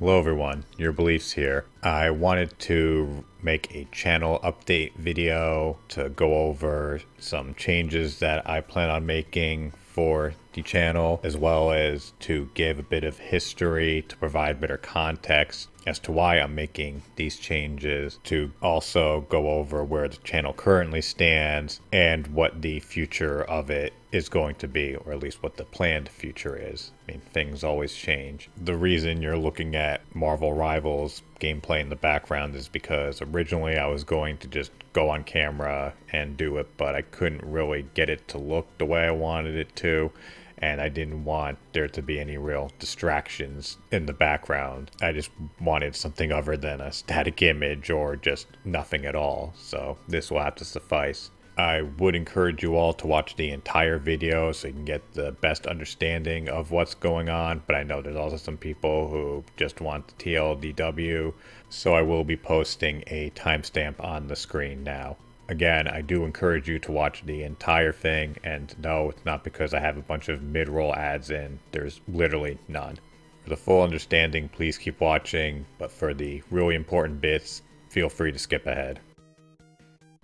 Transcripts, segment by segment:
Hello everyone, YourBeliefs here. I wanted to make a channel update video to go over some changes that I plan on making for the channel, as well as to give a bit of history to provide better context as to why I'm making these changes, to also go over where the channel currently stands and what the future of it is going to be, or at least what the planned future is. I mean, things always change. The reason you're looking at Marvel Rivals gameplay in the background is because originally I was going to just go on camera and do it, but I couldn't really get it to look the way I wanted it to, and I didn't want there to be any real distractions in the background. I just wanted something other than a static image or just nothing at all, so this will have to suffice. I would encourage you all to watch the entire video so you can get the best understanding of what's going on, but I know there's also some people who just want the TLDW, so I will be posting a timestamp on the screen now. Again, I do encourage you to watch the entire thing, and no, it's not because I have a bunch of mid-roll ads in. There's literally none. For the full understanding, please keep watching, but for the really important bits, feel free to skip ahead.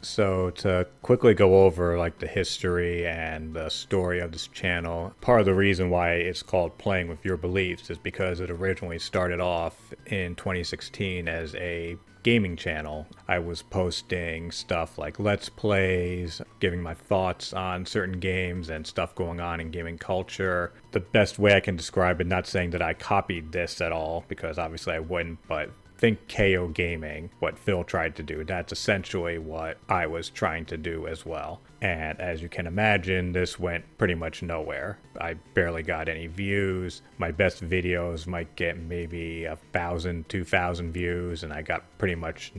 So to quickly go over like the history and the story of this channel, part of the reason why it's called Playing with Your Beliefs is because it originally started off in 2016 as a gaming channel. I was posting stuff like Let's Plays, giving my thoughts on certain games and stuff going on in gaming culture. The best way I can describe it, not saying that I copied this at all, because obviously I wouldn't, but think KO Gaming, what Phil tried to do. That's essentially what I was trying to do as well. And as you can imagine, this went pretty much nowhere. I barely got any views. My best videos might get maybe 1,000, 2,000 views, and I got pretty much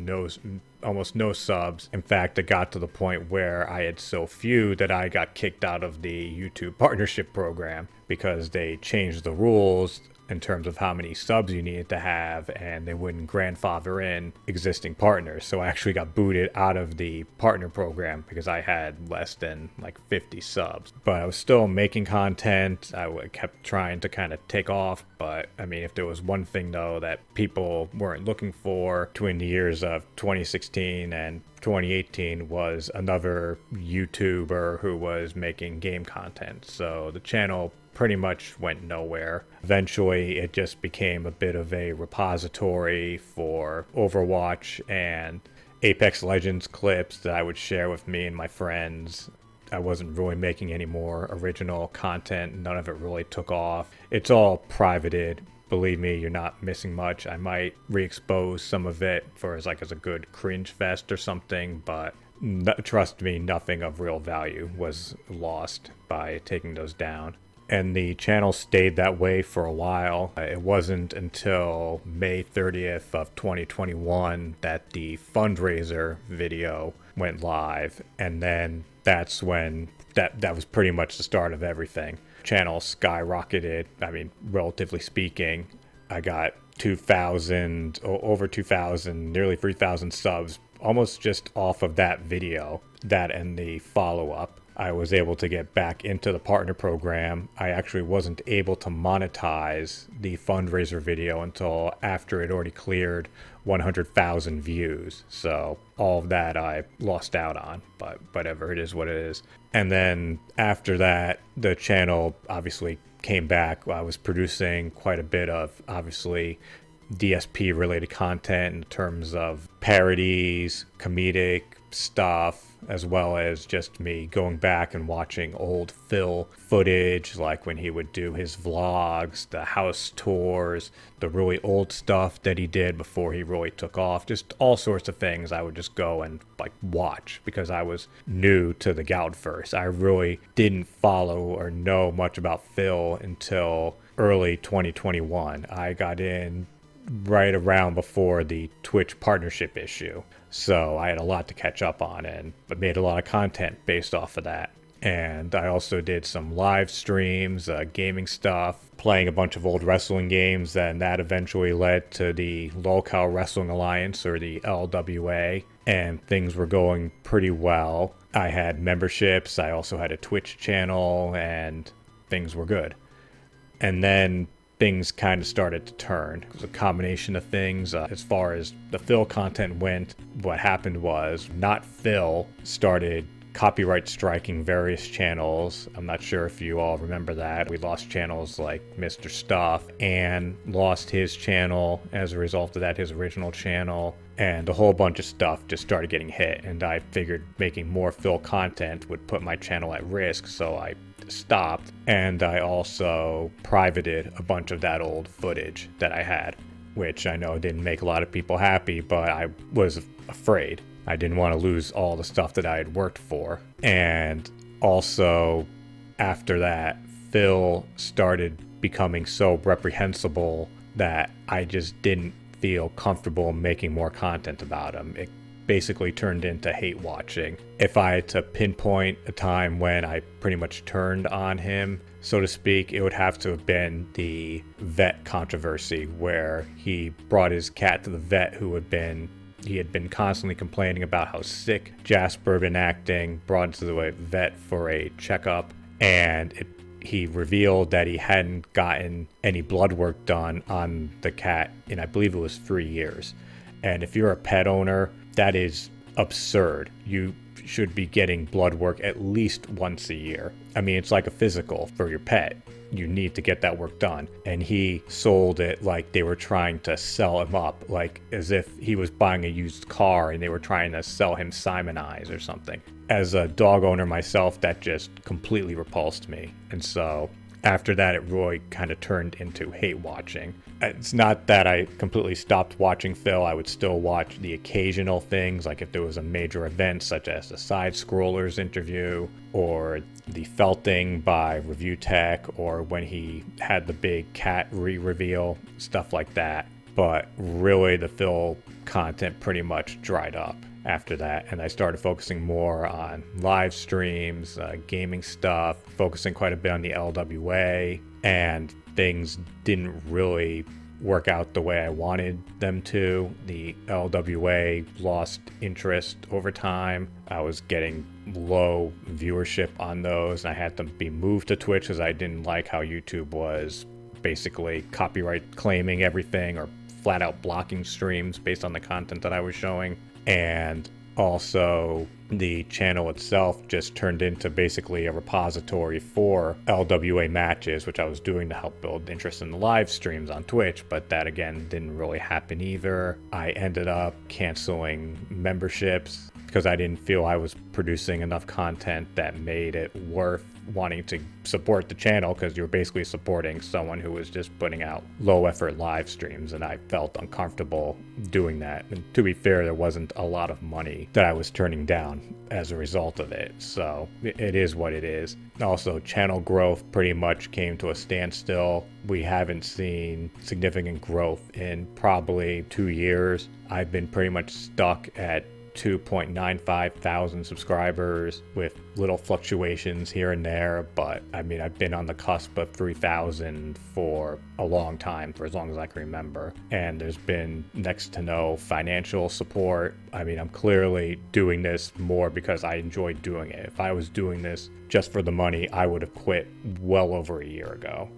almost no subs. In fact, it got to the point where I had so few that I got kicked out of the YouTube partnership program because they changed the rules in terms of how many subs you needed to have, and they wouldn't grandfather in existing partners. So I actually got booted out of the partner program because I had less than like 50 subs. But I was still making content. I kept trying to kind of take off. But I mean, if there was one thing though that people weren't looking for between the years of 2016 and 2018 was another YouTuber who was making game content. So the channel pretty much went nowhere. Eventually, it just became a bit of a repository for Overwatch and Apex Legends clips that I would share with me and my friends. I wasn't really making any more original content. None of it really took off. It's all privated. Believe me, you're not missing much. I might re-expose some of it as a good cringe fest or something, but trust me, nothing of real value was lost by taking those down. And the channel stayed that way for a while. It wasn't until May 30th of 2021 that the fundraiser video went live, and then that's when that was pretty much the start of everything. Channel skyrocketed. I mean, relatively speaking, I got 2,000, over 2,000, nearly 3,000 subs almost just off of that video. That and the follow-up. I was able to get back into the partner program. I actually wasn't able to monetize the fundraiser video until after it already cleared 100,000 views. So all of that I lost out on, but whatever, it is what it is. And then after that, the channel obviously came back. I was producing quite a bit of, obviously, DSP related content in terms of parodies, comedic stuff, as well as just me going back and watching old Phil footage, like when he would do his vlogs, the house tours, the really old stuff that he did before he really took off, just all sorts of things. I would just go and watch because I was new to the Goutverse. I really didn't follow or know much about Phil until early 2021. I got in right around before the Twitch partnership issue. So I had a lot to catch up on, and I made a lot of content based off of that. And I also did some live streams, gaming stuff, playing a bunch of old wrestling games, and that eventually led to the Local Wrestling Alliance, or the LWA, and things were going pretty well. I had memberships, I also had a Twitch channel, and things were good. And then things kind of started to turn. It was a combination of things. As far as the Phil content went, what happened was not Phil started copyright striking various channels. I'm not sure if you all remember that. We lost channels like Mr. Stuff, and lost his channel as a result of that, his original channel, and a whole bunch of stuff just started getting hit. And I figured making more Phil content would put my channel at risk, so I stopped. And I also privated a bunch of that old footage that I had, which I know didn't make a lot of people happy, but I was afraid. I didn't want to lose all the stuff that I had worked for. And also, after that, Phil started becoming so reprehensible that I just didn't feel comfortable making more content about him. It basically turned into hate watching. If I had to pinpoint a time when I pretty much turned on him, so to speak, it would have to have been the vet controversy, where he brought his cat to the vet he had been constantly complaining about how sick Jasper had been acting, brought into the vet for a checkup, and he revealed that he hadn't gotten any blood work done on the cat in, I believe it was 3 years. And if you're a pet owner, that is absurd. You should be getting blood work at least once a year. I mean, it's like a physical for your pet. You need to get that work done. And he sold it like they were trying to sell him up, like as if he was buying a used car and they were trying to sell him Simonize or something. As a dog owner myself, that just completely repulsed me. And so after that, it really kind of turned into hate watching. It's not that I completely stopped watching Phil. I would still watch the occasional things, like if there was a major event such as the Side Scrollers interview or the Felting by Review Tech, or when he had the big cat re-reveal, stuff like that. But really, the Phil content pretty much dried up after that, and I started focusing more on live streams, gaming stuff, focusing quite a bit on the LWA, and things didn't really work out the way I wanted them to. The LWA lost interest over time. I was getting low viewership on those, and I had to be moved to Twitch because I didn't like how YouTube was basically copyright claiming everything or flat out blocking streams based on the content that I was showing. And also, the channel itself just turned into basically a repository for LWA matches, which I was doing to help build interest in the live streams on Twitch, but that again didn't really happen either. I ended up canceling memberships because I didn't feel I was producing enough content that made it worth wanting to support the channel, because you're basically supporting someone who was just putting out low effort live streams, and I felt uncomfortable doing that. And to be fair, there wasn't a lot of money that I was turning down as a result of it, so it is what it is. Also, channel growth pretty much came to a standstill. We haven't seen significant growth in probably 2 years. I've been pretty much stuck at 2.95 thousand subscribers with little fluctuations here and there, but I mean, I've been on the cusp of 3,000 for a long time, for as long as I can remember, and there's been next to no financial support. I mean, I'm clearly doing this more because I enjoy doing it. If I was doing this just for the money, I would have quit well over a year ago.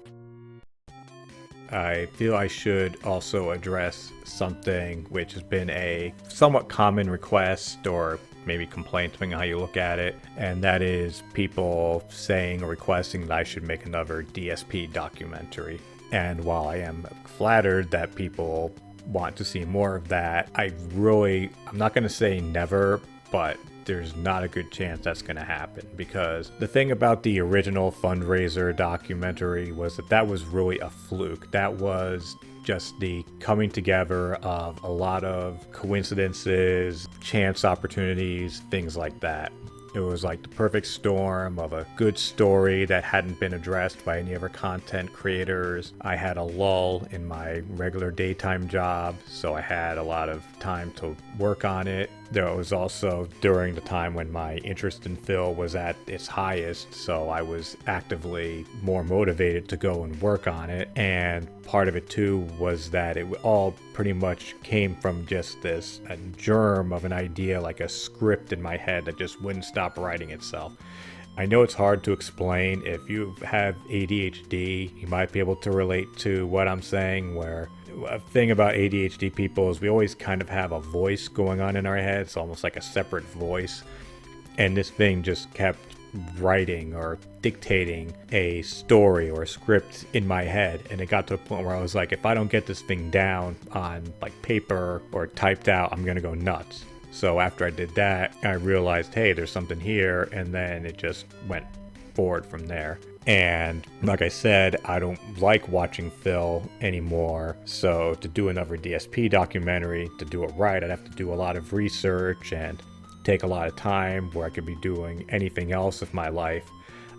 I feel I should also address something which has been a somewhat common request, or maybe complaint, depending on how you look at it, and that is people saying or requesting that I should make another DSP documentary. And while I am flattered that people want to see more of that, I'm not going to say never, but there's not a good chance that's going to happen, because the thing about the original fundraiser documentary was that was really a fluke. That was just the coming together of a lot of coincidences, chance opportunities, things like that. It was like the perfect storm of a good story that hadn't been addressed by any other content creators. I had a lull in my regular daytime job, so I had a lot of time to work on it. There was also during the time when my interest in Phil was at its highest, so I was actively more motivated to go and work on it. And part of it too was that it all pretty much came from just a germ of an idea, like a script in my head that just wouldn't stop writing itself. I know it's hard to explain. If you have ADHD, you might be able to relate to what I'm saying, where a thing about ADHD people is we always kind of have a voice going on in our heads, almost like a separate voice. And this thing just kept writing or dictating a story or a script in my head, and it got to a point where I was like, if I don't get this thing down on like paper or typed out, I'm gonna go nuts. So after I did that, I realized, hey, there's something here, and then it just went forward from there. And like I said, I don't like watching Phil anymore. So to do another DSP documentary, to do it right, I'd have to do a lot of research and take a lot of time where I could be doing anything else with my life.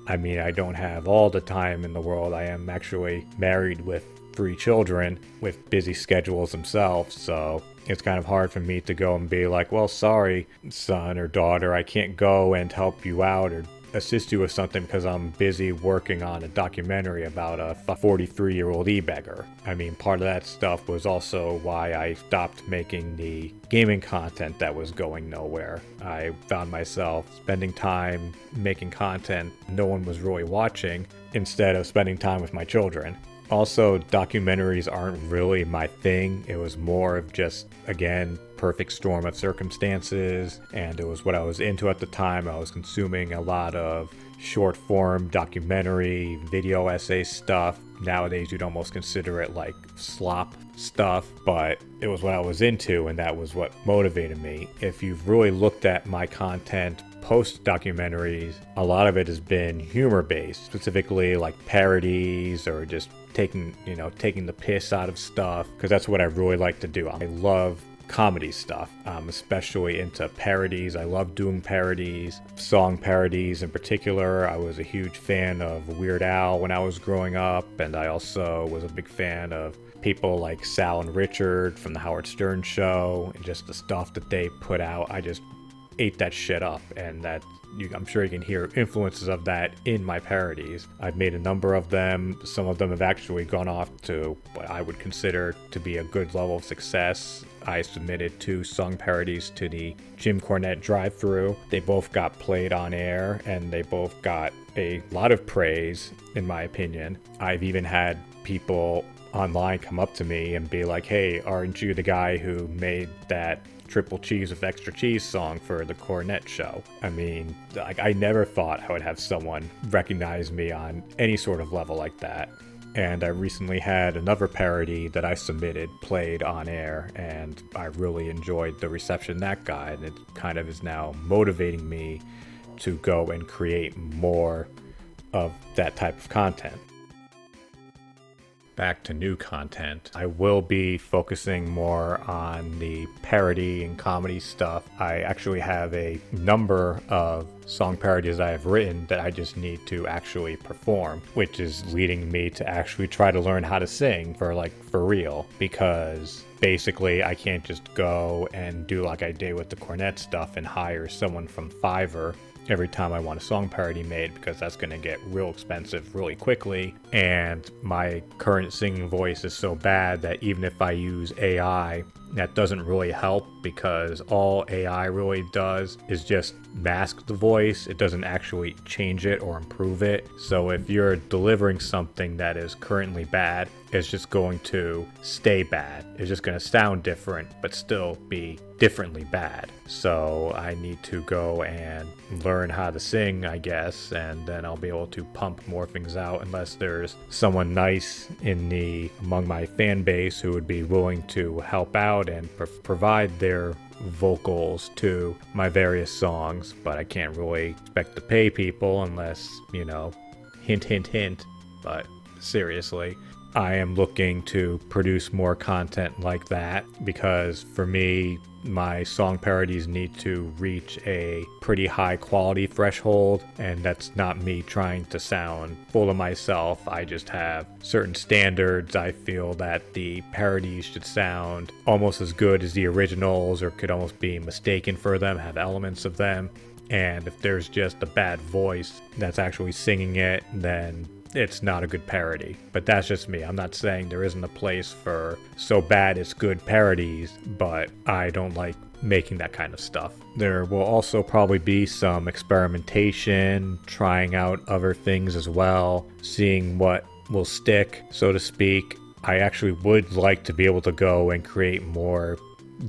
I mean, I don't have all the time in the world. I am actually married with 3 children with busy schedules themselves, so it's kind of hard for me to go and be like, well, sorry, son or daughter, I can't go and help you out or assist you with something because I'm busy working on a documentary about a 43-year-old e-beggar. I mean, part of that stuff was also why I stopped making the gaming content that was going nowhere. I found myself spending time making content no one was really watching instead of spending time with my children. Also, documentaries aren't really my thing. It was more of just, again, perfect storm of circumstances, and it was what I was into at the time. I was consuming a lot of short form documentary, video essay stuff. Nowadays, you'd almost consider it like slop stuff, but it was what I was into, and that was what motivated me. If you've really looked at my content post documentaries, a lot of it has been humor based, specifically like parodies or just taking the piss out of stuff, because that's what I really like to do. I love comedy stuff. I'm especially into parodies. I love doing parodies, song parodies in particular. I was a huge fan of Weird Al when I was growing up, and I also was a big fan of people like Sal and Richard from the Howard Stern Show, and just the stuff that they put out. I just ate that shit up, and I'm sure you can hear influences of that in my parodies. I've made a number of them. Some of them have actually gone off to what I would consider to be a good level of success. I submitted 2 song parodies to the Jim Cornette drive-thru. They both got played on air, and they both got a lot of praise, in my opinion. I've even had people online come up to me and be like, hey, aren't you the guy who made that triple cheese with extra cheese song for the Cornette show? I mean, I never thought I would have someone recognize me on any sort of level like that. And I recently had another parody that I submitted played on air, and I really enjoyed the reception that got, and it kind of is now motivating me to go and create more of that type of content. Back to new content. I will be focusing more on the parody and comedy stuff. I actually have a number of song parodies I have written that I just need to actually perform, which is leading me to actually try to learn how to sing for real, because basically I can't just go and do like I did with the Cornette stuff and hire someone from Fiverr every time I want a song parody made, because that's going to get real expensive really quickly. And my current singing voice is so bad that even if I use AI, that doesn't really help, because all AI really does is just mask the voice. It doesn't actually change it or improve it. So if you're delivering something that is currently bad, it's just going to stay bad. It's just going to sound different, but still be differently bad. So I need to go and learn how to sing, I guess, and then I'll be able to pump more things out, unless there's someone nice among my fan base who would be willing to help out and provide their vocals to my various songs. But I can't really expect to pay people unless, hint, hint, hint. But seriously, I am looking to produce more content like that, because for me, my song parodies need to reach a pretty high quality threshold, and that's not me trying to sound full of myself. I just have certain standards. I feel that the parodies should sound almost as good as the originals, or could almost be mistaken for them, have elements of them. And if there's just a bad voice that's actually singing it, then it's not a good parody. But that's just me. I'm not saying there isn't a place for so bad it's good parodies, but I don't like making that kind of stuff. There will also probably be some experimentation, trying out other things as well, seeing what will stick, so to speak. I actually would like to be able to go and create more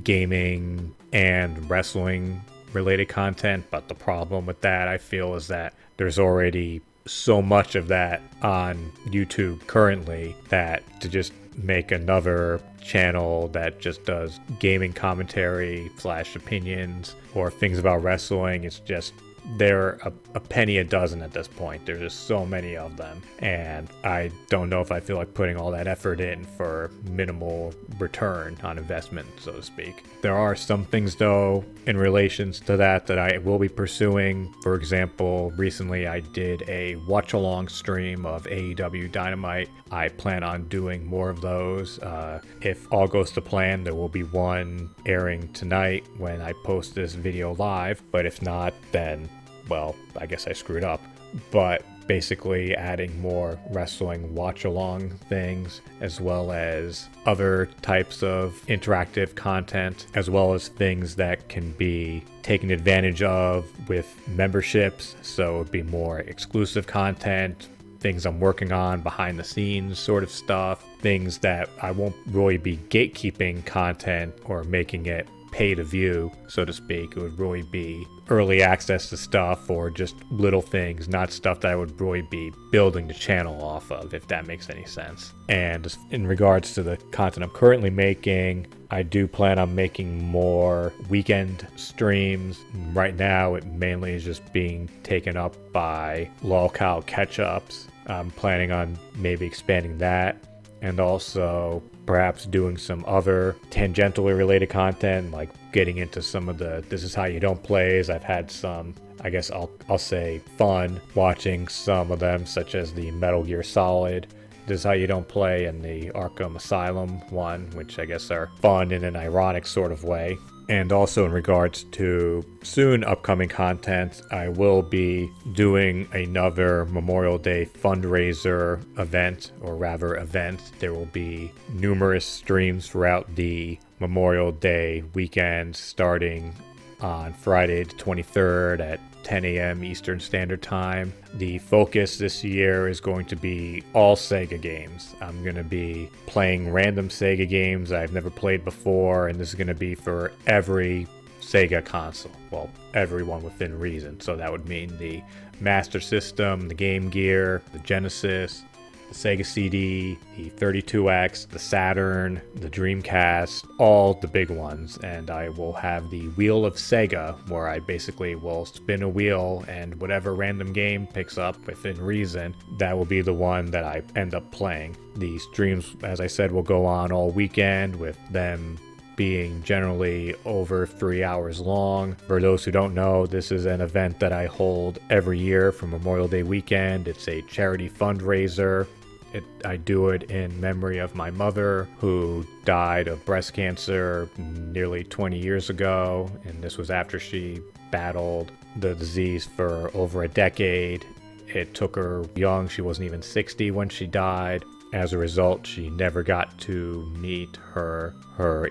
gaming and wrestling related content, but the problem with that, I feel, is that there's already so much of that on YouTube currently that to just make another channel that just does gaming commentary / opinions or things about wrestling, it's just they're a penny a dozen at this point. There's just so many of them, and I don't know if I feel like putting all that effort in for minimal return on investment, so to speak. There are some things though in relations to that I will be pursuing. For example, recently I did a watch along stream of AEW Dynamite. I plan on doing more of those. If all goes to plan, there will be one airing tonight when I post this video live, but if not, then well, I guess I screwed up. But basically adding more wrestling watch-along things, as well as other types of interactive content, as well as things that can be taken advantage of with memberships. So it would be more exclusive content, things I'm working on behind the scenes sort of stuff, things that I won't really be gatekeeping content or making it pay to view, so to speak. It would really be early access to stuff or just little things, not stuff that I would really be building the channel off of, if that makes any sense. And in regards to the content I'm currently making, I do plan on making more weekend streams. Right now, it mainly is just being taken up by lolcow catch-ups. I'm planning on maybe expanding that, and also perhaps doing some other tangentially related content, like getting into some of the This Is How You Don't plays. I've had some, I guess I'll say, fun watching some of them, such as the Metal Gear Solid This Is How You Don't Play and the Arkham Asylum one, which I guess are fun in an ironic sort of way. And also in regards to soon upcoming content, I will be doing another Memorial Day fundraiser event, or rather event. There will be numerous streams throughout the Memorial Day weekend, starting on Friday the 23rd at 10 a.m. Eastern Standard Time. The focus this year is going to be all Sega games. I'm going to be playing random Sega games I've never played before, and this is going to be for every Sega console. Well, everyone within reason. So that would mean the Master System, the Game Gear, the Genesis, the Sega CD, the 32X, the Saturn, the Dreamcast, all the big ones. And I will have the Wheel of Sega, where I basically will spin a wheel and whatever random game picks up within reason, that will be the one that I end up playing. The streams, as I said, will go on all weekend, with them being generally over 3 hours long. For those who don't know, this is an event that I hold every year for Memorial Day weekend. It's a charity fundraiser. I do it in memory of my mother, who died of breast cancer nearly 20 years ago, and this was after she battled the disease for over a decade. It took her young. She wasn't even 60 when she died. As a result, she never got to meet her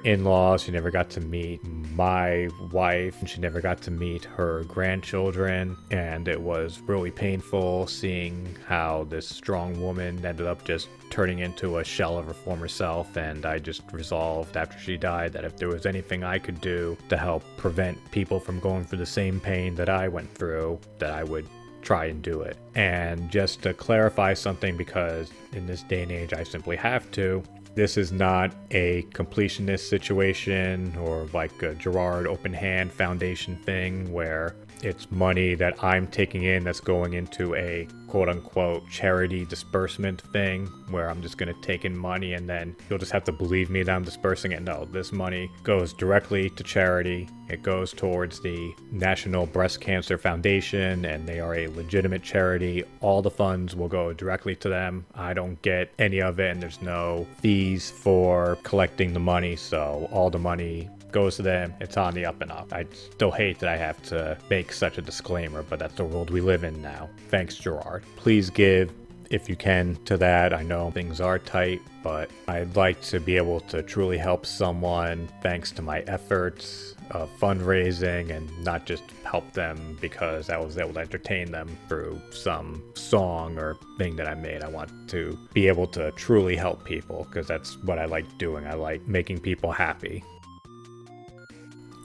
in-laws. She never got to meet my wife. She never got to meet her grandchildren. And it was really painful seeing how this strong woman ended up just turning into a shell of her former self. And I just resolved after she died that if there was anything I could do to help prevent people from going through the same pain that I went through, that I would try and do it. And just to clarify something, because in this day and age I simply have to, this is not a completionist situation or like a Gerard Open Hand Foundation thing where it's money that I'm taking in that's going into a quote-unquote charity disbursement thing where I'm just going to take in money and then you'll just have to believe me that I'm dispersing it. No, this money goes directly to charity. It goes towards the National Breast Cancer Foundation, and they are a legitimate charity. All the funds will go directly to them. I don't get any of it, and there's no fees for collecting the money, so all the money goes to them. It's on the up and up. I still hate that I have to make such a disclaimer, but that's the world we live in now. Thanks, Gerard. Please give if you can to that. I know things are tight, but I'd like to be able to truly help someone thanks to my efforts of fundraising, and not just help them because I was able to entertain them through some song or thing that I made. I want to be able to truly help people because that's what I like doing. I like making people happy.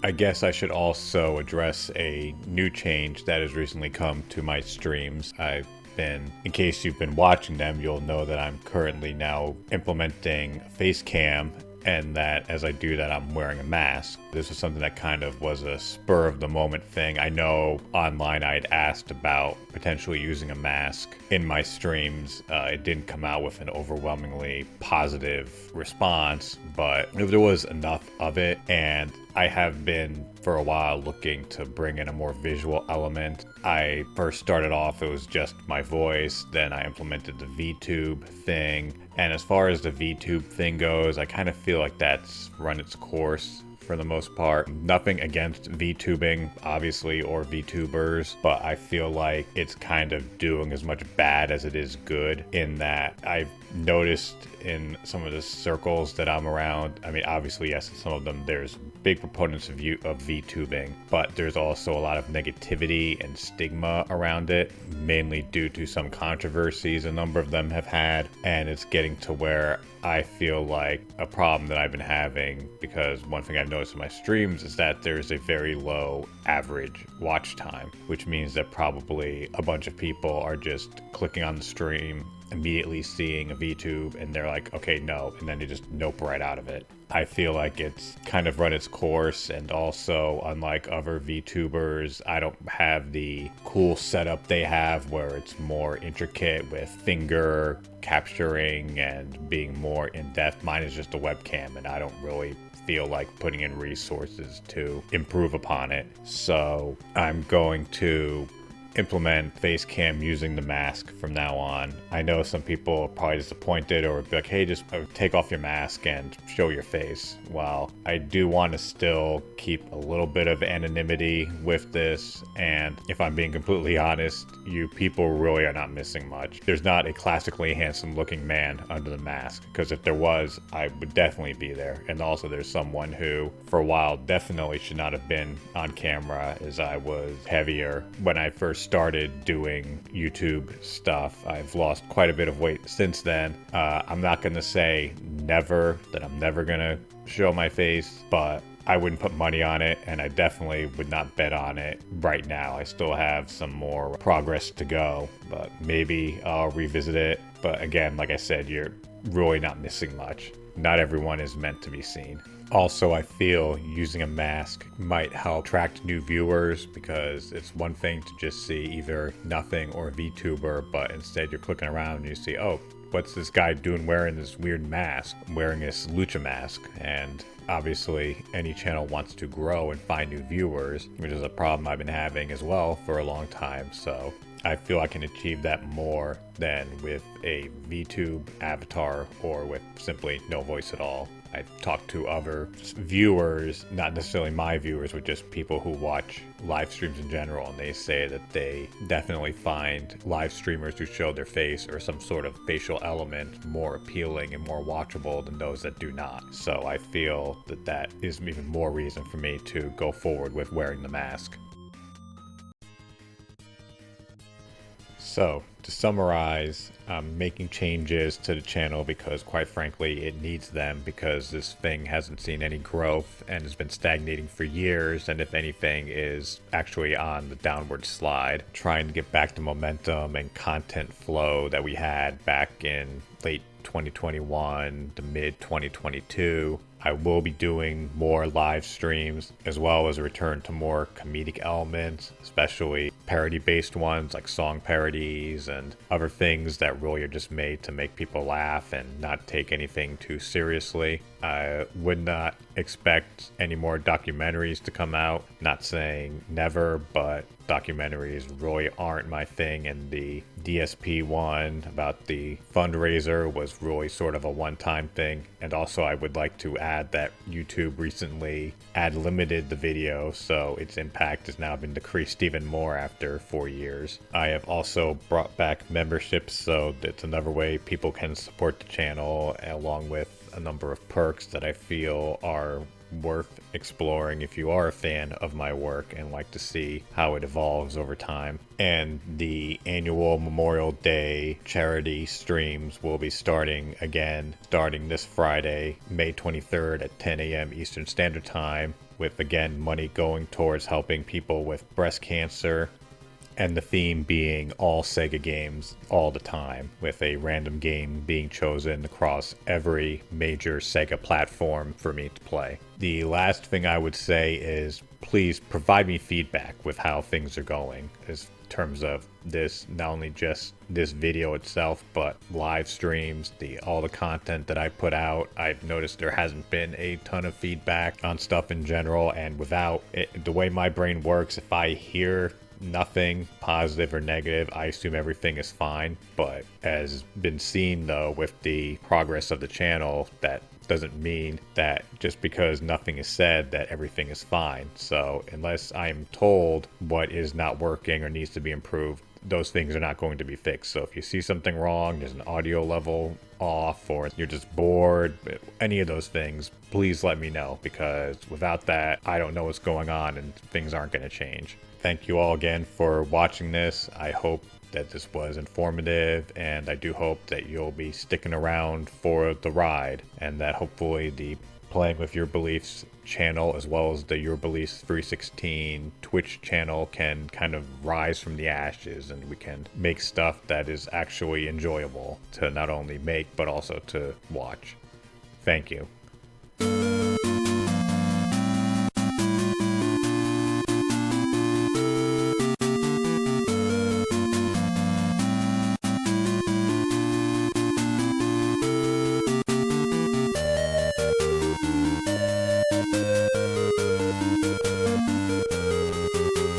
I guess I should also address a new change that has recently come to my streams. In case you've been watching them, you'll know that I'm currently now implementing face cam, and that as I do that, I'm wearing a mask. This was something that kind of was a spur of the moment thing. I know online I'd asked about potentially using a mask in my streams. It didn't come out with an overwhelmingly positive response, but there was enough of it, and I have been for a while looking to bring in a more visual element. I first started off, it was just my voice, then I implemented the VTube thing, and as far as the VTube thing goes, I kind of feel like that's run its course for the most part. Nothing against VTubing, obviously, or VTubers, but I feel like it's kind of doing as much bad as it is good, in that I've noticed in some of the circles that I'm around, I mean, obviously, yes, in some of them, there's big proponents of VTubing, but there's also a lot of negativity and stigma around it, mainly due to some controversies a number of them have had, and it's getting to where I feel like a problem that I've been having, because one thing I've noticed in my streams is that there's a very low average watch time, which means that probably a bunch of people are just clicking on the stream, immediately seeing a VTube, and they're like, okay, no, and then they just nope right out of it. I feel like it's kind of run its course, and also, unlike other VTubers, I don't have the cool setup they have where it's more intricate with finger capturing and being more in-depth. Mine is just a webcam, and I don't really feel like putting in resources to improve upon it. So I'm going to implement face cam using the mask from now on. I know some people are probably disappointed or be like, hey, just take off your mask and show your face. Well, I do want to still keep a little bit of anonymity with this, and if I'm being completely honest, you people really are not missing much. There's not a classically handsome looking man under the mask, because if there was, I would definitely be there. And also there's someone who for a while definitely should not have been on camera, as I was heavier when I first started doing YouTube stuff. I've lost quite a bit of weight since then. I'm not going to say never, that I'm never going to show my face, but I wouldn't put money on it, and I definitely would not bet on it right now. I still have some more progress to go, but maybe I'll revisit it. But again, like I said, you're really not missing much. Not everyone is meant to be seen. Also, I feel using a mask might help attract new viewers, because it's one thing to just see either nothing or a VTuber, but instead you're clicking around and you see, oh, what's this guy doing wearing this weird mask, wearing this lucha mask? And obviously any channel wants to grow and find new viewers, which is a problem I've been having as well for a long time. So I feel I can achieve that more than with a VTube avatar or with simply no voice at all. I talk to other viewers, not necessarily my viewers, but just people who watch live streams in general, and they say that they definitely find live streamers who show their face or some sort of facial element more appealing and more watchable than those that do not. So I feel that that is even more reason for me to go forward with wearing the mask. So, to summarize, I'm making changes to the channel because, quite frankly, it needs them, because this thing hasn't seen any growth and has been stagnating for years, and if anything is actually on the downward slide. Trying to get back to momentum and content flow that we had back in late 2021 to mid 2022. I will be doing more live streams, as well as a return to more comedic elements, especially parody-based ones like song parodies and other things that really are just made to make people laugh and not take anything too seriously. I would not expect any more documentaries to come out. Not saying never, but documentaries really aren't my thing, and the DSP one about the fundraiser was really sort of a one-time thing. And also I would like to add that YouTube recently ad limited the video, so its impact has now been decreased even more after 4 years. I have also brought back memberships, so it's another way people can support the channel, along with a number of perks that I feel are worth exploring if you are a fan of my work and like to see how it evolves over time. And the annual Memorial Day charity streams will be starting this Friday, May 23rd at 10 a.m. Eastern Standard Time, with again money going towards helping people with breast cancer, and the theme being all Sega games all the time, with a random game being chosen across every major Sega platform for me to play. The last thing I would say is please provide me feedback with how things are going in terms of this, not only just this video itself, but live streams, all the content that I put out. I've noticed there hasn't been a ton of feedback on stuff in general, and without it, the way my brain works, if I hear nothing positive or negative, I assume everything is fine. But as been seen though with the progress of the channel, that doesn't mean that just because nothing is said that everything is fine. So unless I'm told what is not working or needs to be improved, those things are not going to be fixed. So if you see something wrong, there's an audio level off, or you're just bored, any of those things, please let me know, because without that, I don't know what's going on and things aren't going to change. Thank you all again for watching this. I hope that this was informative, and I do hope that you'll be sticking around for the ride, and that hopefully the Playing with Your Beliefs channel, as well as the Your Beliefs 316 Twitch channel, can kind of rise from the ashes, and we can make stuff that is actually enjoyable to not only make but also to watch. Thank you.